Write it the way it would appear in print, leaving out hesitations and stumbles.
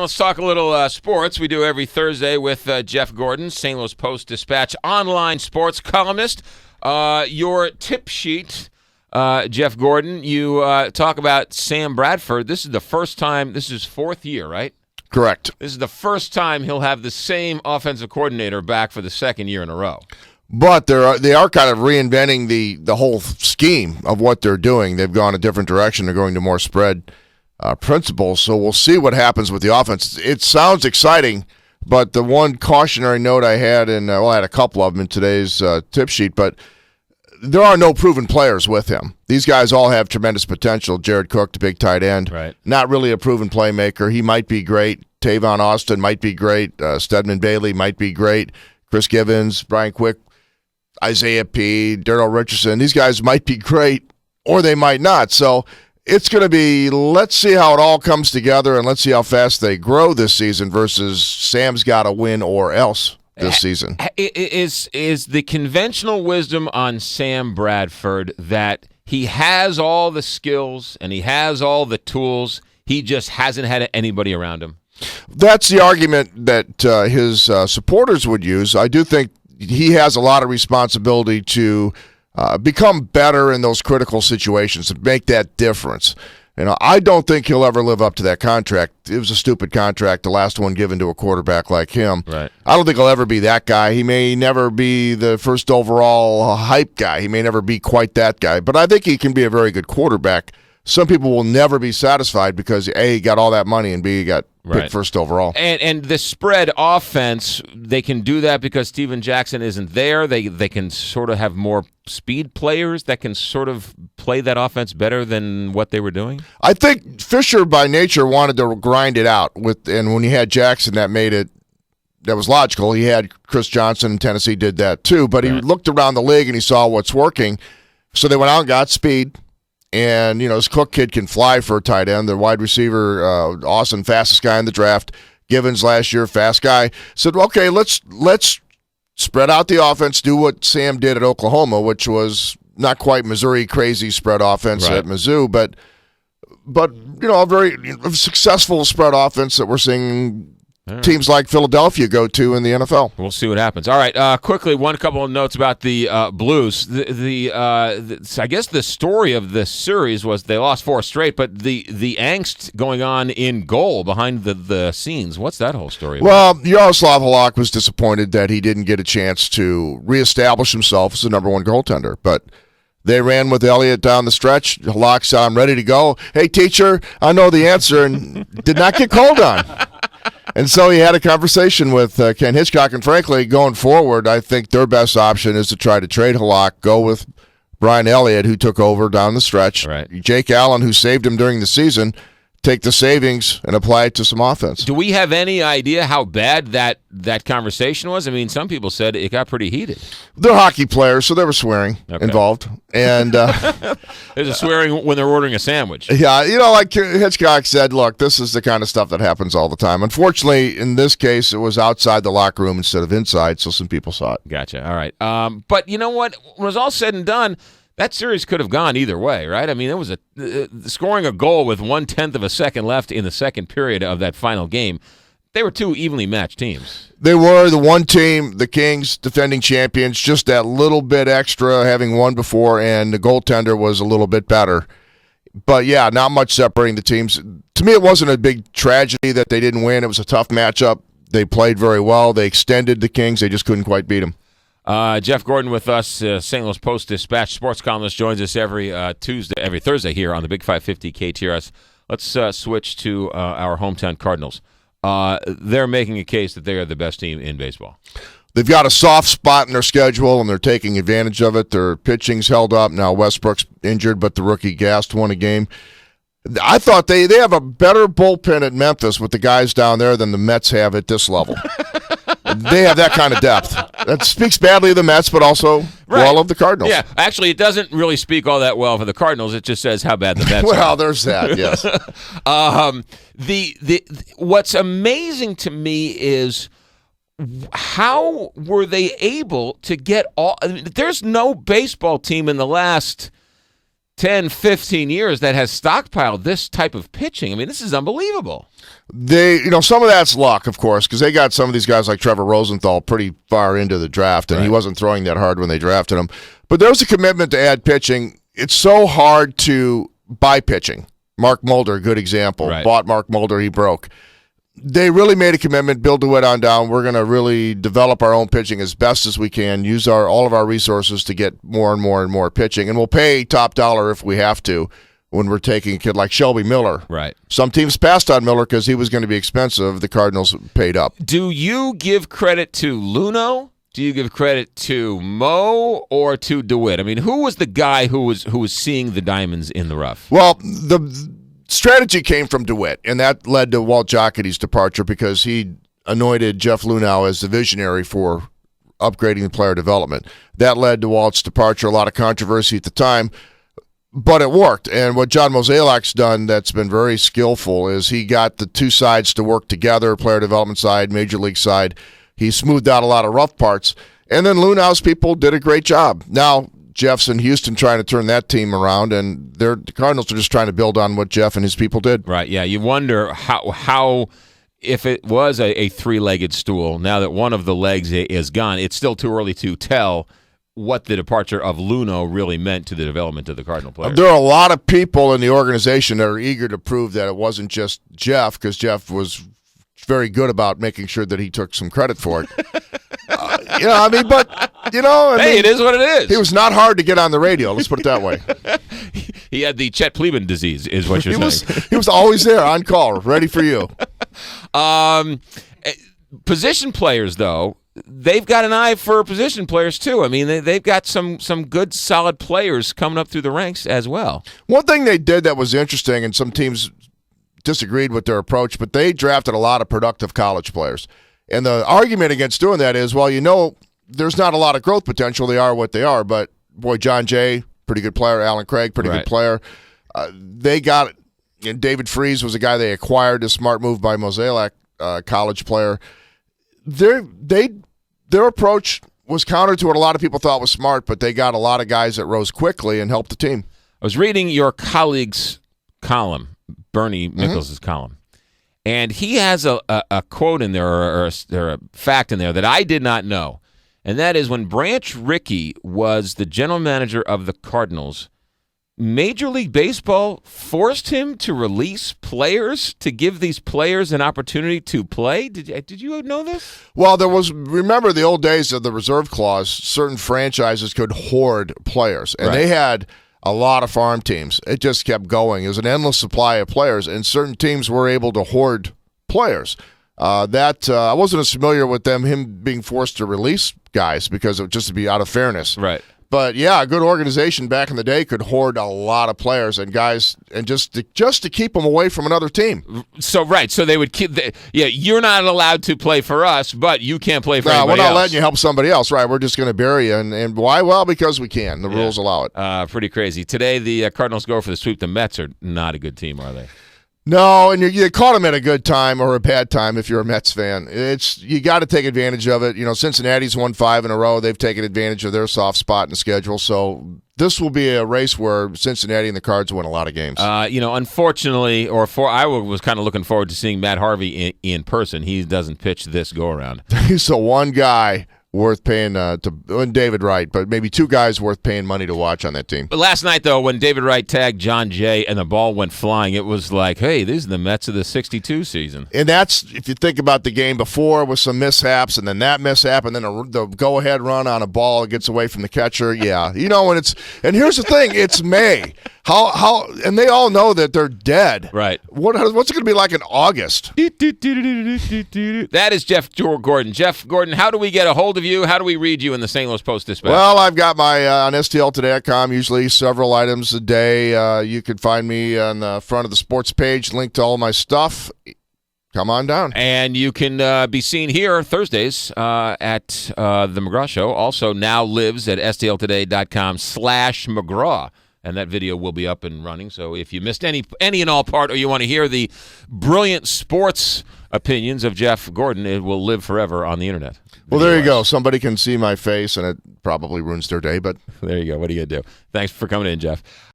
Let's talk a little sports. We do every Thursday with Jeff Gordon, St. Louis Post-Dispatch online sports columnist. Your tip sheet, Jeff Gordon, you talk about Sam Bradford. This is the first time, this is his fourth year, right? Correct. This is the first time he'll have the same offensive coordinator back for the second year in a row. But they are kind of reinventing the whole scheme of what they're doing. They've gone a different direction. They're going to more spread principles. So we'll see what happens with the offense. It sounds exciting, but the one cautionary note I had, I had a couple of them in today's tip sheet, but there are no proven players with him. These guys all have tremendous potential. Jared Cook, the big tight end, right. Not really a proven playmaker. He might be great. Tavon Austin might be great. Stedman Bailey might be great. Chris Givens, Brian Quick, Isaiah P., Darrell Richardson. These guys might be great, or they might not. So it's going to be, let's see how it all comes together, and let's see how fast they grow this season versus Sam's got to win or else this season. Is the conventional wisdom on Sam Bradford that he has all the skills and he has all the tools, he just hasn't had anybody around him? That's the argument that his supporters would use. I do think he has a lot of responsibility to become better in those critical situations and make that difference. I don't think he'll ever live up to that contract. It was a stupid contract, the last one given to a quarterback like him. Right. I don't think he'll ever be that guy. He may never be the first overall hype guy. He may never be quite that guy. But I think he can be a very good quarterback. Some people will never be satisfied because, A, he got all that money, and B, he got picked first overall. And the spread offense, they can do that because Steven Jackson isn't there. They can sort of have more speed players that can sort of play that offense better than what they were doing. I think Fisher, by nature, wanted to grind it out. And when he had Jackson, that was logical. He had Chris Johnson in Tennessee did that too. But he looked around the league and he saw what's working. So they went out and got speed. And, this Cook kid can fly for a tight end. The wide receiver, Austin, fastest guy in the draft. Givens last year, fast guy. Said, okay, let's spread out the offense, do what Sam did at Oklahoma, which was not quite Missouri crazy spread offense at Mizzou, but a very successful spread offense that we're seeing teams like Philadelphia go to in the NFL. We'll see what happens. All right, quickly, couple of notes about the Blues. I guess the story of this series was they lost 4 straight, but the angst going on in goal behind the scenes. What's that whole story about? Well, Yaroslav Halak was disappointed that he didn't get a chance to reestablish himself as the number one goaltender, but they ran with Elliott down the stretch. Halak said, I'm ready to go. Hey, teacher, I know the answer, and did not get called on. And so he had a conversation with Ken Hitchcock, and frankly, going forward, I think their best option is to try to trade Halak, go with Brian Elliott, who took over down the stretch, Jake Allen, who saved him during the season, take the savings and apply it to some offense. Do we have any idea how bad that conversation was? I mean, some people said it got pretty heated. They're hockey players, so there was swearing involved. And there's a swearing when they're ordering a sandwich. Yeah, like Hitchcock said, look, this is the kind of stuff that happens all the time. Unfortunately, in this case, it was outside the locker room instead of inside, so some people saw it. Gotcha. All right. But you know what? When it was all said and done, that series could have gone either way, right? I mean, it was scoring a goal with 1/10 of a second left in the second period of that final game. They were two evenly matched teams. They were the one team, the Kings, defending champions, just that little bit extra, having won before, and the goaltender was a little bit better. But, yeah, not much separating the teams. To me, it wasn't a big tragedy that they didn't win. It was a tough matchup. They played very well. They extended the Kings. They just couldn't quite beat them. Jeff Gordon with us, St. Louis Post-Dispatch sports columnist, joins us every Thursday here on the Big 550 KTRS. Let's switch to our hometown Cardinals. They're making a case that they are the best team in baseball. They've got a soft spot in their schedule, and they're taking advantage of it. Their pitching's held up. Now Westbrook's injured, but the rookie Gast won a game. I thought they have a better bullpen at Memphis with the guys down there than the Mets have at this level. They have that kind of depth. That speaks badly of the Mets, but also well of the Cardinals. Yeah, actually, it doesn't really speak all that well for the Cardinals. It just says how bad the Mets are. Well, there's that, yes. What's amazing to me is how were they able to get all – there's no baseball team in the last 10, 15 years that has stockpiled this type of pitching. I mean, this is unbelievable. Some of that's luck, of course, because they got some of these guys like Trevor Rosenthal pretty far into the draft, and he wasn't throwing that hard when they drafted him. But there was a commitment to add pitching. It's so hard to buy pitching. Mark Mulder, a good example. Right. Bought Mark Mulder, he broke. They really made a commitment. Bill DeWitt on down. We're going to really develop our own pitching as best as we can. Use all of our resources to get more and more and more pitching, and we'll pay top dollar if we have to. When we're taking a kid like Shelby Miller. Right. Some teams passed on Miller because he was going to be expensive. The Cardinals paid up. Do you give credit to Luno? Do you give credit to Mo or to DeWitt? I mean, who was the guy who was seeing the diamonds in the rough? Well, the strategy came from DeWitt, and that led to Walt Jocketty's departure because he anointed Jeff Luhnow as the visionary for upgrading the player development. That led to Walt's departure, a lot of controversy at the time. But it worked, and what John Mozeliak's done that's been very skillful is he got the two sides to work together, player development side, major league side. He smoothed out a lot of rough parts, and then Luhnow's people did a great job. Now Jeff's in Houston trying to turn that team around, and the Cardinals are just trying to build on what Jeff and his people did. Right, yeah. You wonder how if it was a three-legged stool, now that one of the legs is gone, it's still too early to tell what the departure of Luhnow really meant to the development of the Cardinal players. There are a lot of people in the organization that are eager to prove that it wasn't just Jeff, because Jeff was very good about making sure that he took some credit for it. Hey, it is what it is. He was not hard to get on the radio, let's put it that way. He had the Chet Pleban disease, is what you're saying. He was always there, on call, ready for you. Position players, though, they've got an eye for position players, too. I mean, they've got some good, solid players coming up through the ranks as well. One thing they did that was interesting, and some teams disagreed with their approach, but they drafted a lot of productive college players. And the argument against doing that is, well, there's not a lot of growth potential. They are what they are. But, boy, John Jay, pretty good player. Alan Craig, pretty good player. They got it. And David Freese was a guy they acquired, a smart move by Mozeliak, college player. Their approach was counter to what a lot of people thought was smart, but they got a lot of guys that rose quickly and helped the team. I was reading your colleague's column, Bernie Mickles' column, and he has a quote in there or a fact in there that I did not know, and that is when Branch Rickey was the general manager of the Cardinals, Major League Baseball forced him to release players to give these players an opportunity to play. Did you know this? Well, remember the old days of the reserve clause, certain franchises could hoard players, and they had a lot of farm teams. It just kept going. It was an endless supply of players, and certain teams were able to hoard players. I wasn't as familiar with him being forced to release guys because it would just be out of fairness. Right. But yeah, a good organization back in the day could hoard a lot of players and guys, and just to keep them away from another team. So they would keep. You're not allowed to play for us, but you can't play for anybody else. We're not else. letting you help somebody else, right? We're just going to bury you, and why? Well, because we can. The rules allow it. Pretty crazy. Today, the Cardinals go for the sweep. The Mets are not a good team, are they? No, and you caught them at a good time or a bad time if you're a Mets fan. You got to take advantage of it. Cincinnati's won 5 in a row. They've taken advantage of their soft spot in the schedule. So this will be a race where Cincinnati and the Cards win a lot of games. Unfortunately, I was kind of looking forward to seeing Matt Harvey in person. He doesn't pitch this go around. He's the one guy worth paying and David Wright, but maybe 2 guys worth paying money to watch on that team. But last night, though, when David Wright tagged John Jay and the ball went flying, it was like, hey, these are the Mets of the 62 season. And that's, if you think about the game before with some mishaps, and then that mishap, and then the go-ahead run on a ball that gets away from the catcher. Yeah. And here's the thing, it's May. How and they all know that they're dead. Right. What's it going to be like in August? That is Jeff Gordon. Jeff Gordon, how do we get a hold of you? How do we read you in the St. Louis Post-Dispatch? Well, I've got my on STLtoday.com, usually several items a day. You can find me on the front of the sports page, link to all my stuff. Come on down. And you can be seen here Thursdays at the McGraw Show. Also now lives at STLtoday.com/McGraw. And that video will be up and running. So if you missed any and all part, or you want to hear the brilliant sports opinions of Jeff Gordon, it will live forever on the internet. Well, there you go. Somebody can see my face, and it probably ruins their day. But there you go. What are you going to do? Thanks for coming in, Jeff.